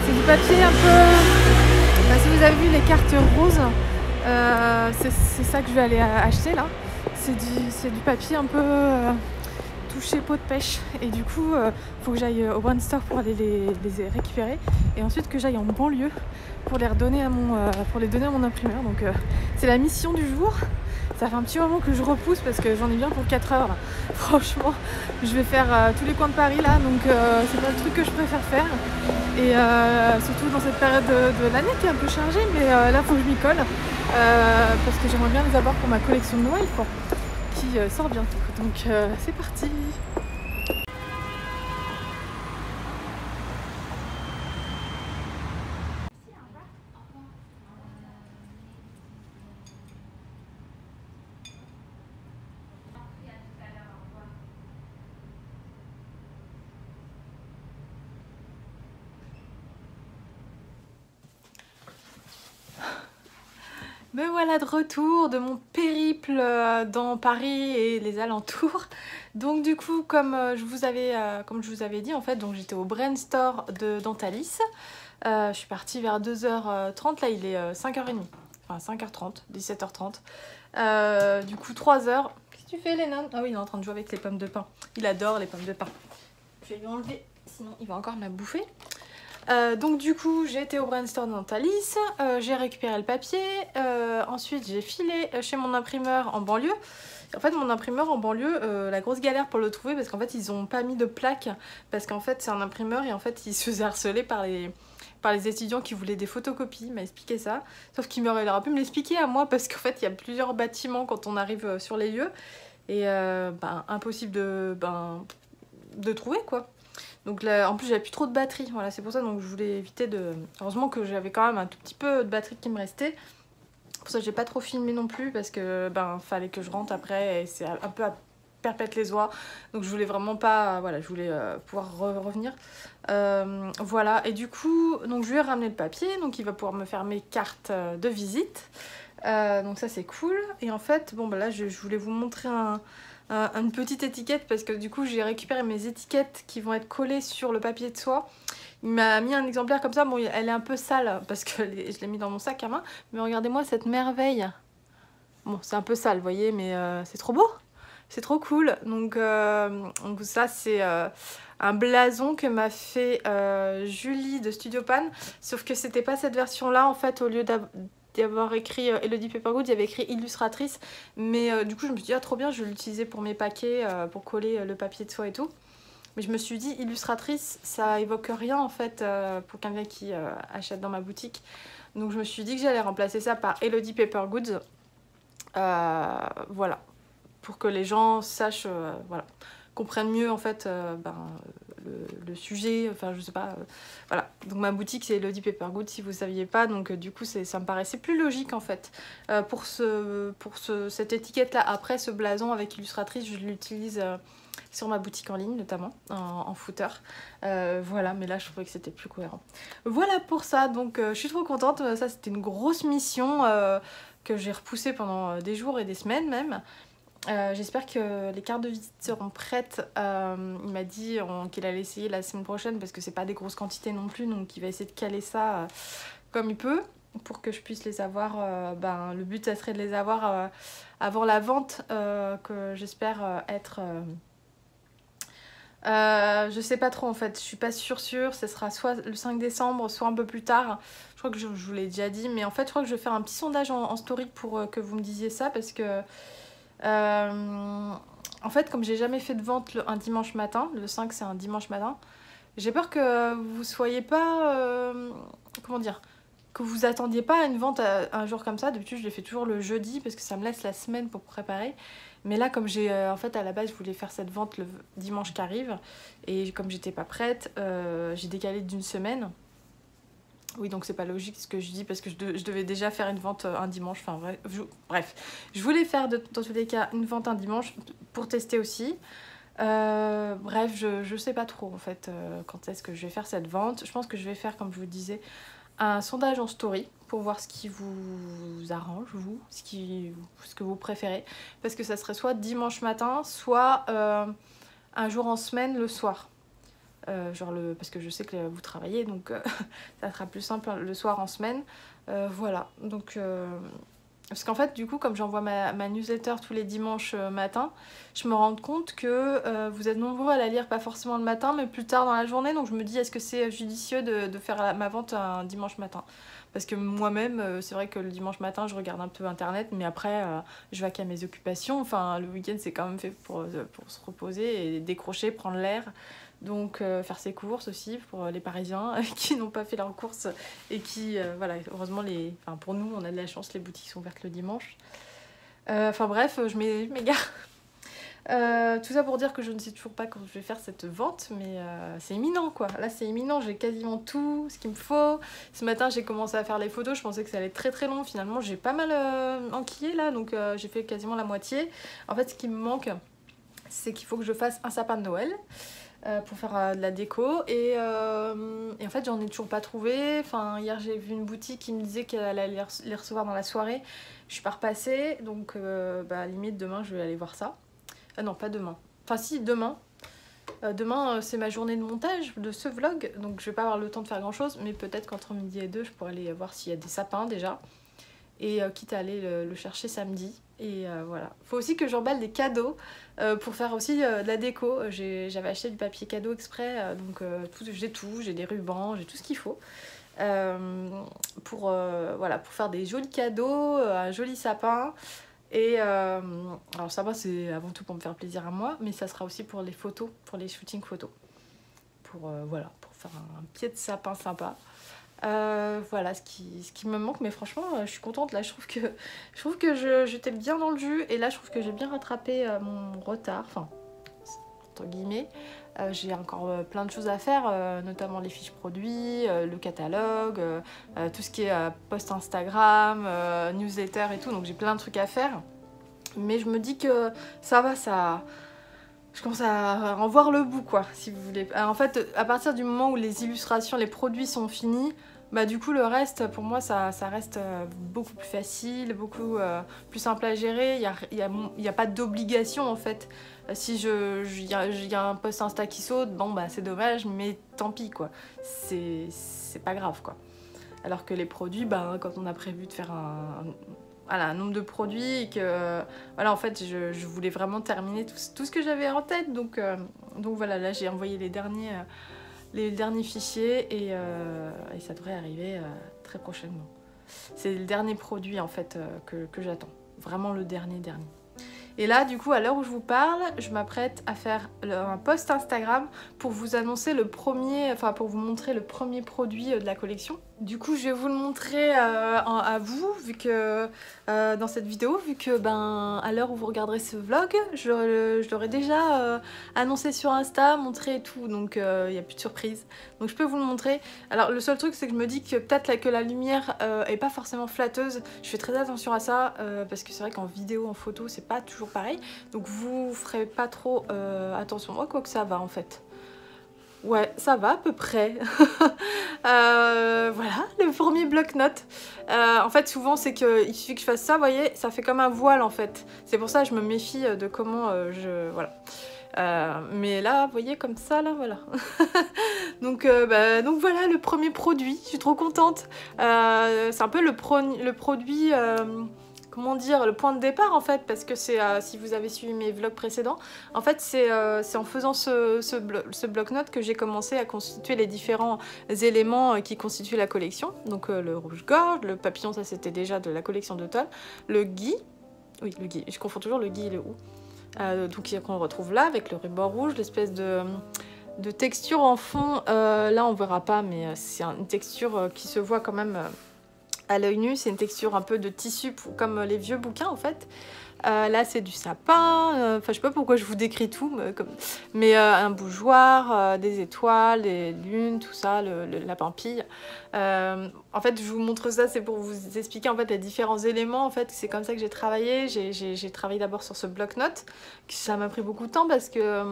c'est du papier un peu... si vous avez vu les cartes roses, c'est ça que je vais aller acheter là. C'est du papier un peu touché peau de pêche et du coup faut que j'aille au Brandstore pour aller les récupérer et ensuite que j'aille en banlieue pour les redonner pour les donner à mon imprimeur. Donc c'est la mission du jour. Ça fait un petit moment que je repousse parce que j'en ai bien pour 4 heures. Franchement, je vais faire tous les coins de Paris là, donc c'est pas le truc que je préfère faire. Et surtout dans cette période de l'année qui est un peu chargée, mais là faut que je m'y colle parce que j'aimerais bien les avoir pour ma collection de Noël qui sort bientôt. Donc c'est parti. Me voilà de retour de mon périple dans Paris et les alentours. Donc du coup, comme je vous avais dit, en fait, donc j'étais au Brandstore d'Antalis. Je suis partie vers 2h30, là il est 5h30, enfin 5h30, 17h30. Du coup 3h. Qu'est-ce que tu fais Léna? Ah oui, il est en train de jouer avec les pommes de pain. Il adore les pommes de pain. Je vais lui enlever, sinon il va encore me la bouffer. Donc du coup j'ai été au Brandstore d'Antalis, j'ai récupéré le papier, ensuite j'ai filé chez mon imprimeur en banlieue En fait, mon imprimeur en banlieue, la grosse galère pour le trouver, parce qu'en fait, ils ont pas mis de plaque, parce qu'en fait, c'est un imprimeur, et en fait, il se faisait harceler par les étudiants qui voulaient des photocopies, il m'a expliqué ça. Sauf qu'il aurait pu me l'expliquer à moi, parce qu'en fait, il y a plusieurs bâtiments quand on arrive sur les lieux, et impossible de trouver, quoi. Donc là, en plus, j'avais plus trop de batterie, voilà, c'est pour ça, donc je voulais éviter de... Heureusement que j'avais quand même un tout petit peu de batterie qui me restait. Pour ça, j'ai pas trop filmé non plus, parce que, fallait que je rentre après, et c'est un peu à perpète les oies. Donc je voulais vraiment pas... Voilà, je voulais pouvoir revenir. Voilà, et du coup, donc je lui ai ramené le papier, donc il va pouvoir me faire mes cartes de visite. Donc ça, c'est cool. Et en fait, bon, là, je voulais vous montrer une petite étiquette, parce que du coup j'ai récupéré mes étiquettes qui vont être collées sur le papier de soie. Il m'a mis un exemplaire comme ça, bon elle est un peu sale parce que je l'ai mis dans mon sac à main, mais regardez-moi cette merveille. Bon, c'est un peu sale, vous voyez, mais c'est trop beau, c'est trop cool. Donc ça, c'est un blason que m'a fait Julie de Studio Pan, sauf que c'était pas cette version là en fait. Au lieu d'avoir écrit Elodie Peppergood, il y avait écrit illustratrice, mais du coup je me suis dit ah trop bien, je vais l'utiliser pour mes paquets, pour coller le papier de soie et tout. Mais je me suis dit illustratrice, ça évoque rien en fait pour quelqu'un qui achète dans ma boutique. Donc je me suis dit que j'allais remplacer ça par Elodie Peppergood. Voilà, pour que les gens sachent, voilà, comprennent mieux en fait le sujet, enfin je sais pas, voilà. Donc ma boutique c'est Elodie Peppergood si vous saviez pas, donc du coup ça me paraissait plus logique en fait. Pour cette étiquette là, après ce blason avec illustratrice, je l'utilise sur ma boutique en ligne notamment, en footer. Voilà, mais là je trouvais que c'était plus cohérent. Voilà pour ça, donc je suis trop contente, ça c'était une grosse mission que j'ai repoussée pendant des jours et des semaines même. J'espère que les cartes de visite seront prêtes. Il m'a dit qu'il allait essayer la semaine prochaine parce que c'est pas des grosses quantités non plus, donc il va essayer de caler ça comme il peut pour que je puisse les avoir. Le but ça serait de les avoir avant la vente que j'espère être... je sais pas trop en fait, je suis pas sûre, ce sera soit le 5 décembre, soit un peu plus tard. Je crois que je vous l'ai déjà dit, mais en fait je crois que je vais faire un petit sondage en story pour que vous me disiez ça, parce que en fait comme j'ai jamais fait de vente un dimanche matin, le 5 c'est un dimanche matin, j'ai peur que vous soyez pas, comment dire, que vous attendiez pas à une vente un jour comme ça. D'habitude je les fais toujours le jeudi parce que ça me laisse la semaine pour préparer. Mais là, comme j'ai en fait à la base je voulais faire cette vente le dimanche qui arrive, et comme j'étais pas prête, j'ai décalé d'une semaine. Oui, donc c'est pas logique ce que je dis, parce que je devais déjà faire une vente un dimanche. Enfin bref, je voulais faire dans tous les cas une vente un dimanche pour tester aussi. Bref, je sais pas trop en fait quand est-ce que je vais faire cette vente. Je pense que je vais faire, comme je vous disais, un sondage en story pour voir ce qui vous arrange, vous, ce que vous préférez. Parce que ça serait soit dimanche matin, soit un jour en semaine le soir. Parce que je sais que vous travaillez, donc ça sera plus simple le soir en semaine. Voilà, donc... Parce qu'en fait, du coup, comme j'envoie ma newsletter tous les dimanches matin, je me rends compte que vous êtes nombreux à la lire, pas forcément le matin, mais plus tard dans la journée. Donc je me dis, est-ce que c'est judicieux de faire ma vente un dimanche matin? Parce que moi-même, c'est vrai que le dimanche matin, je regarde un peu Internet, mais après, je vais qu'à mes occupations. Enfin, le week-end, c'est quand même fait pour se reposer et décrocher, prendre l'air. Donc faire ses courses aussi pour les Parisiens qui n'ont pas fait leurs courses et qui, voilà, heureusement, pour nous, on a de la chance, les boutiques sont ouvertes le dimanche. Enfin bref, je m'égare. Tout ça pour dire que je ne sais toujours pas quand je vais faire cette vente, mais c'est imminent quoi. Là c'est imminent, j'ai quasiment tout ce qu'il me faut. Ce matin j'ai commencé à faire les photos, je pensais que ça allait être très très long. Finalement j'ai pas mal enquillé là, donc j'ai fait quasiment la moitié. En fait ce qui me manque, c'est qu'il faut que je fasse un sapin de Noël. Pour faire de la déco, et en fait j'en ai toujours pas trouvé. Enfin, hier j'ai vu une boutique qui me disait qu'elle allait les recevoir dans la soirée. Je suis pas repassée, donc limite demain je vais aller voir ça. Non, pas demain, enfin si, demain. Demain c'est ma journée de montage de ce vlog, donc je vais pas avoir le temps de faire grand chose, mais peut-être qu'entre midi et deux je pourrais aller voir s'il y a des sapins déjà, et quitte à aller le chercher samedi. Et voilà. Faut aussi que j'emballe des cadeaux pour faire aussi de la déco. J'avais acheté du papier cadeau exprès, donc j'ai des rubans, j'ai tout ce qu'il faut pour faire des jolis cadeaux, un joli sapin. Et alors ça va, c'est avant tout pour me faire plaisir à moi, mais ça sera aussi pour les photos, pour les shootings photos. Pour, voilà, pour faire un pied de sapin sympa. Voilà ce qui me manque, mais franchement je suis contente là, je trouve que j'étais bien dans le jus, et là je trouve que j'ai bien rattrapé mon retard, enfin entre guillemets. J'ai encore plein de choses à faire, notamment les fiches produits, le catalogue, tout ce qui est post Instagram, newsletter et tout, donc j'ai plein de trucs à faire, mais je me dis que ça va, ça... Je commence à en voir le bout, quoi, si vous voulez. En fait, à partir du moment où les illustrations, les produits sont finis, bah du coup le reste, pour moi, ça reste beaucoup plus facile, beaucoup plus simple à gérer. Il y a pas d'obligation, en fait. Si il y a un post Insta qui saute, bon bah c'est dommage, mais tant pis, quoi. C'est pas grave, quoi. Alors que les produits, bah, quand on a prévu de faire voilà, un nombre de produits, et que voilà, en fait je voulais vraiment terminer tout ce que j'avais en tête, donc voilà, là j'ai envoyé les derniers fichiers, et ça devrait arriver très prochainement. C'est le dernier produit en fait que j'attends, vraiment le dernier. Et là, du coup, à l'heure où je vous parle, je m'apprête à faire un post Instagram pour vous annoncer pour vous montrer le premier produit de la collection. Du coup, je vais vous le montrer à vous, vu que dans cette vidéo, vu que à l'heure où vous regarderez ce vlog, je l'aurai déjà annoncé sur Insta, montré et tout, donc il n'y a plus de surprise. Donc je peux vous le montrer. Alors le seul truc, c'est que je me dis que peut-être que la lumière est pas forcément flatteuse. Je fais très attention à ça, parce que c'est vrai qu'en vidéo, en photo, c'est pas toujours pareil. Donc vous ferez pas trop attention. Moi, quoi que ça va en fait. Ouais, ça va à peu près. Voilà, le premier bloc-notes. En fait, souvent, c'est qu'il suffit que je fasse ça, vous voyez, ça fait comme un voile en fait. C'est pour ça que je me méfie de comment voilà. Mais là, vous voyez, comme ça, là, voilà. donc voilà, le premier produit, je suis trop contente. C'est un peu le produit... comment dire, le point de départ en fait, parce que c'est, si vous avez suivi mes vlogs précédents, en fait c'est en faisant ce bloc-notes que j'ai commencé à constituer les différents éléments qui constituent la collection. Donc le rouge-gorge, le papillon, ça c'était déjà de la collection d'automne, le gui, oui le gui, je confonds toujours le gui et le hou, donc qu'on retrouve là avec le ruban rouge, l'espèce de texture en fond, là on verra pas, mais c'est une texture qui se voit quand même à l'œil nu, c'est une texture un peu de tissu comme les vieux bouquins en fait. Là c'est du sapin, enfin je sais pas pourquoi je vous décris tout, mais un bougeoir, des étoiles, des lunes, tout ça, la pampille. En fait je vous montre ça, c'est pour vous expliquer en fait les différents éléments, en fait c'est comme ça que j'ai travaillé. J'ai travaillé d'abord sur ce bloc-notes, ça m'a pris beaucoup de temps parce que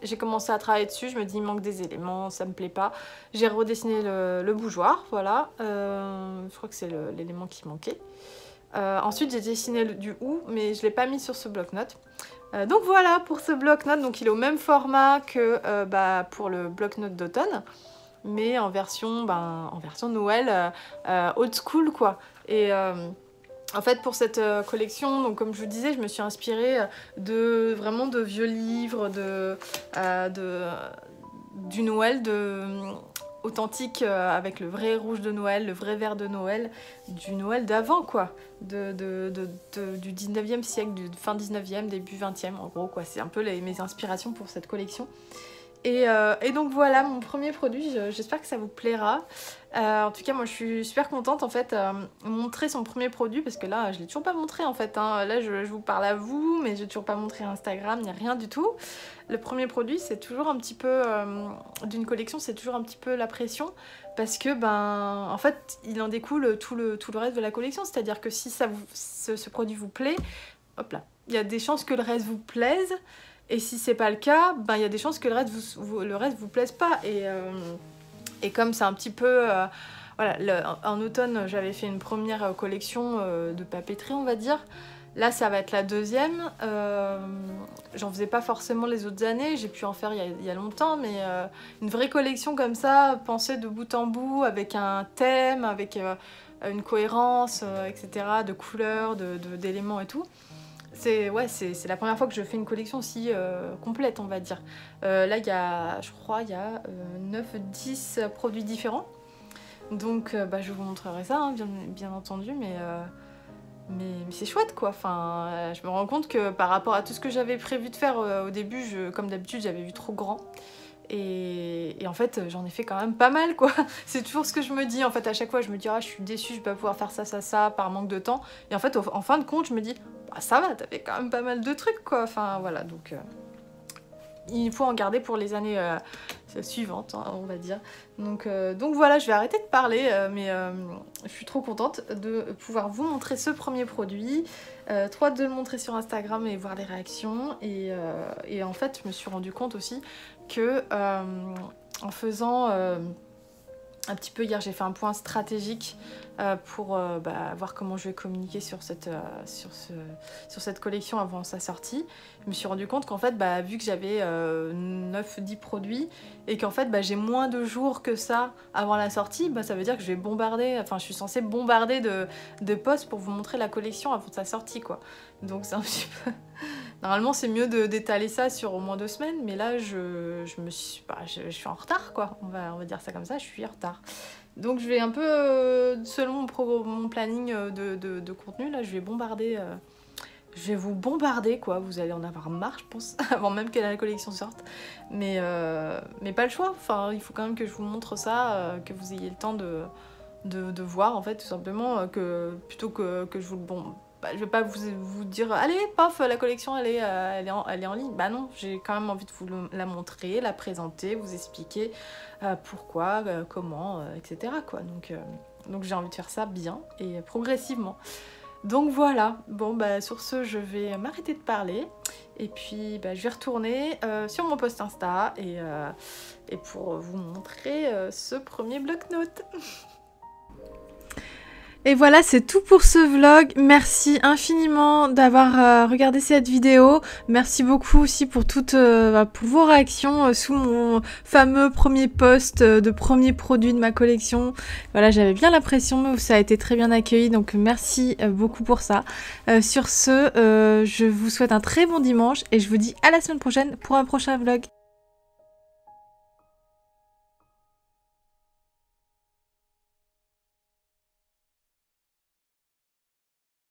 j'ai commencé à travailler dessus, je me dis il manque des éléments, ça me plaît pas. J'ai redessiné le bougeoir, voilà, je crois que c'est l'élément qui manquait. Ensuite j'ai dessiné du hou, mais je l'ai pas mis sur ce bloc-notes. Donc voilà pour ce bloc-notes, donc il est au même format que pour le bloc-notes d'automne, mais en version Noël, old school quoi. Et en fait pour cette collection, donc comme je vous disais, je me suis inspirée vraiment de vieux livres, du Noël, authentique, avec le vrai rouge de Noël, le vrai vert de Noël, du Noël d'avant quoi, du 19e siècle, fin 19e, début 20e en gros quoi. C'est un peu mes inspirations pour cette collection. Et donc voilà mon premier produit, j'espère que ça vous plaira. En tout cas moi je suis super contente en fait, montrer son premier produit, parce que là je l'ai toujours pas montré en fait, hein. Là je vous parle à vous, mais je n'ai toujours pas montré Instagram, il n'y a rien du tout. Le premier produit c'est toujours un petit peu, d'une collection, c'est toujours un petit peu la pression, parce que en fait il en découle tout le reste de la collection, c'est à dire que si ce produit vous plaît, hop là, il y a des chances que le reste vous plaise. Et si c'est pas le cas, il y a des chances que le reste vous plaise pas. Et comme c'est un petit peu... voilà, en automne, j'avais fait une première collection de papeterie, on va dire. Là, ça va être la deuxième. J'en faisais pas forcément les autres années. J'ai pu en faire il y a longtemps, mais une vraie collection comme ça, pensée de bout en bout, avec un thème, avec une cohérence, etc., de couleurs, d'éléments et tout. C'est la première fois que je fais une collection aussi complète, on va dire. Là, je crois, il y a 9-10 produits différents. Donc, je vous montrerai ça, hein, bien entendu, mais mais c'est chouette quoi, enfin, je me rends compte que par rapport à tout ce que j'avais prévu de faire au début, comme d'habitude j'avais vu trop grand. Et en fait j'en ai fait quand même pas mal quoi. C'est toujours ce que je me dis en fait, à chaque fois je me dis ah je suis déçue, je vais pas pouvoir faire ça par manque de temps. Et en fait en fin de compte je me dis bah, ça va, t'as fait quand même pas mal de trucs quoi. Enfin voilà, donc il faut en garder pour les années suivantes, hein, on va dire. Donc voilà, je vais arrêter de parler, mais je suis trop contente de pouvoir vous montrer ce premier produit. Trop hâte de le montrer sur Instagram et voir les réactions. Et en fait, je me suis rendu compte aussi que en faisant un petit peu hier, j'ai fait un point stratégique pour voir comment je vais communiquer sur cette collection avant sa sortie. Je me suis rendu compte qu'en fait, vu que j'avais 9-10 produits et qu'en fait j'ai moins de jours que ça avant la sortie, ça veut dire que je vais bombarder, enfin je suis censée bombarder de posts pour vous montrer la collection avant sa sortie quoi. Donc c'est un petit peu... Normalement c'est mieux d'étaler ça sur au moins 2 semaines, mais là je suis en retard quoi, on va dire ça comme ça, je suis en retard. Donc je vais un peu, selon mon planning de contenu, là je vais bombarder, je vais vous bombarder quoi, vous allez en avoir marre je pense, avant même que la collection sorte. Mais pas le choix, enfin il faut quand même que je vous montre ça, que vous ayez le temps de voir en fait tout simplement, plutôt que je vous le bombe. Je vais pas vous dire allez paf la collection elle est en ligne, bah non, j'ai quand même envie de vous la montrer, la présenter, vous expliquer pourquoi, comment, etc. quoi. Donc j'ai envie de faire ça bien et progressivement. Donc voilà, bon sur ce je vais m'arrêter de parler et puis je vais retourner sur mon post Insta et pour vous montrer ce premier bloc-notes. Et voilà, c'est tout pour ce vlog. Merci infiniment d'avoir regardé cette vidéo. Merci beaucoup aussi pour pour vos réactions sous mon fameux premier post de premier produit de ma collection. Voilà, j'avais bien l'impression, ça a été très bien accueilli, donc merci beaucoup pour ça. Sur ce, je vous souhaite un très bon dimanche et je vous dis à la semaine prochaine pour un prochain vlog.